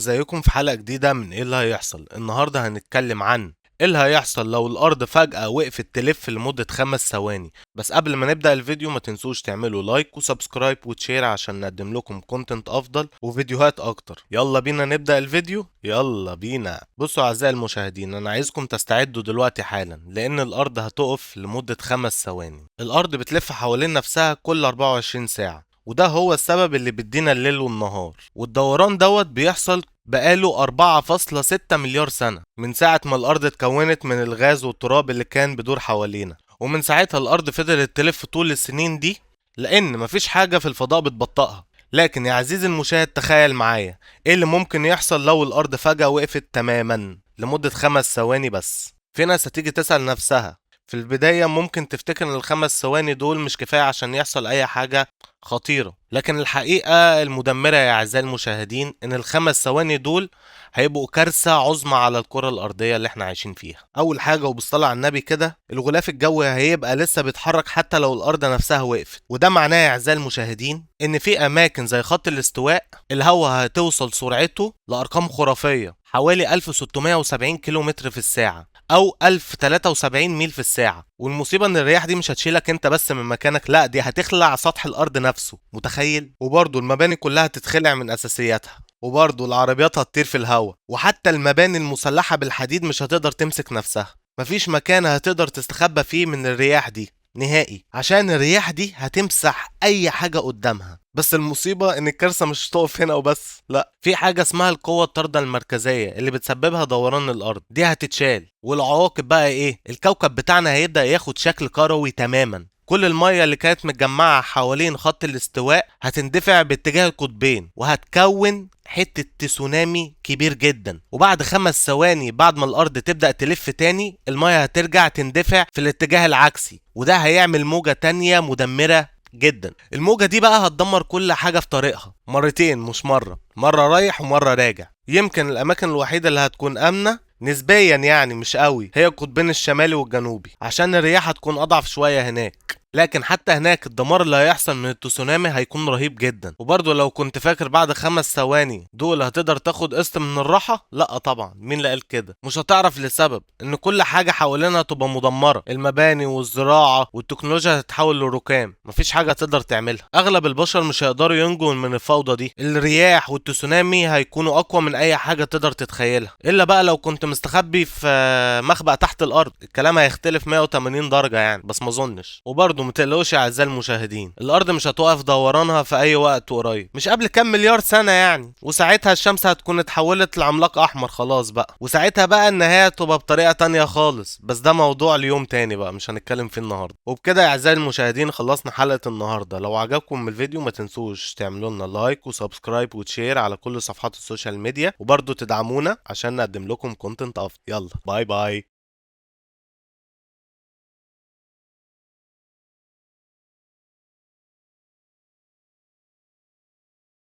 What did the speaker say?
ازيكم في حلقة جديدة من ايه اللي هيحصل. النهاردة هنتكلم عن ايه اللي هيحصل لو الارض فجأة وقفت تلف لمدة 5 ثواني. بس قبل ما نبدأ الفيديو ما تنسوش تعملوا لايك وسبسكرايب وتشير عشان نقدم لكم كونتنت افضل وفيديوهات اكتر. يلا بينا نبدأ الفيديو، يلا بينا. بصوا اعزائي المشاهدين، انا عايزكم تستعدوا دلوقتي حالا لان الارض هتقف لمدة 5 ثواني. الارض بتلف حوالين نفسها كل 24 ساعة، وده هو السبب اللي بيدينا الليل والنهار. والدوران دوت بيحصل بقاله 4.6 مليار سنة من ساعة ما الأرض اتكونت من الغاز والتراب اللي كان بيدور حوالينا. ومن ساعتها الأرض فضلت تلف طول السنين دي لأن مفيش حاجة في الفضاء بتبطئها. لكن يا عزيزي المشاهد، تخيل معايا ايه اللي ممكن يحصل لو الأرض فجأة وقفت تماما لمدة 5 ثواني بس. في ناس هتيجي تسأل نفسها في البداية، ممكن تفتكر ان ال5 ثواني دول مش كفاية عشان يحصل اي حاجة خطيرة، لكن الحقيقة المدمرة يا اعزائي المشاهدين ان ال5 ثواني دول هيبقوا كارثة عظمى على الكرة الارضية اللي احنا عايشين فيها. اول حاجة وبالصلاة على النبي كده، الغلاف الجوي هيبقى لسه بيتحرك حتى لو الارض نفسها وقفت. وده معناه يا اعزائي المشاهدين ان في اماكن زي خط الاستواء الهواء هتوصل سرعته لارقام خرافية، حوالي 1670 كيلومتر في الساعة او 1073 ميل في الساعة. والمصيبة ان الرياح دي مش هتشيلك انت بس من مكانك، لا دي هتخلع سطح الارض نفسه، متخيل؟ وبرضه المباني كلها هتتخلع من اساسياتها، وبرضه العربيات هتطير في الهواء، وحتى المباني المسلحة بالحديد مش هتقدر تمسك نفسها. مفيش مكان هتقدر تستخبى فيه من الرياح دي نهائي، عشان الرياح دي هتمسح اي حاجة قدامها. بس المصيبة ان الكارثة مش هتقف هنا وبس، لا، في حاجة اسمها القوة الطاردة المركزية اللي بتسببها دوران الارض، دي هتتشال. والعواقب بقى ايه؟ الكوكب بتاعنا هيبدأ ياخد شكل كروي تماما. كل المية اللي كانت متجمعة حوالين خط الاستواء هتندفع باتجاه القطبين وهتكون حتة تسونامي كبير جدا. وبعد 5 ثواني بعد ما الارض تبدأ تلف تاني، المية هترجع تندفع في الاتجاه العكسي، وده هيعمل موجة تانية مدمرة جدا. الموجة دي بقى هتدمر كل حاجة في طريقها مرتين، مش مرة رايح ومرة راجع. يمكن الاماكن الوحيدة اللي هتكون امنة نسبيا، يعني مش قوي، هي القطبين الشمالي والجنوبي، عشان الرياح هتكون اضعف شوية هناك. لكن حتى هناك الدمار اللي هيحصل من التسونامي هيكون رهيب جدا. وبرضه لو كنت فاكر بعد 5 ثواني دول هتقدر تاخد قسط من الراحة، لا طبعا، مين اللي قال كده؟ مش هتعرف، لسبب ان كل حاجة حوالينا تبقى مدمرة، المباني والزراعة والتكنولوجيا هتتحول لركام، مفيش حاجة تقدر تعملها. اغلب البشر مش هيقدروا ينجوا من الفوضى دي. الرياح والتسونامي هيكونوا اقوى من اي حاجة تقدر تتخيلها، الا بقى لو كنت مستخبي في مخبأ تحت الارض، الكلام هيختلف 180 درجة يعني، بس ما اظنش. وبرضه متقلقوش يا اعزائي المشاهدين، الارض مش هتوقف دورانها في اي وقت قريب، مش قبل كام مليار سنة يعني. وساعتها الشمس هتكون اتحولت لعملاق احمر خلاص بقى، وساعتها بقى النهاية تبقى بطريقة تانية خالص، بس ده موضوع ليوم تاني بقى، مش هنتكلم فيه النهاردة. وبكده يا اعزائي المشاهدين خلصنا حلقة النهاردة. لو عجبكم الفيديو ما تنسوش تعملوا لنا لايك وسبسكرايب وتشير على كل صفحات السوشيال ميديا، وبرضه تدعمونا عشان نقدم لكم كونتنت افضل. يلا باي باي.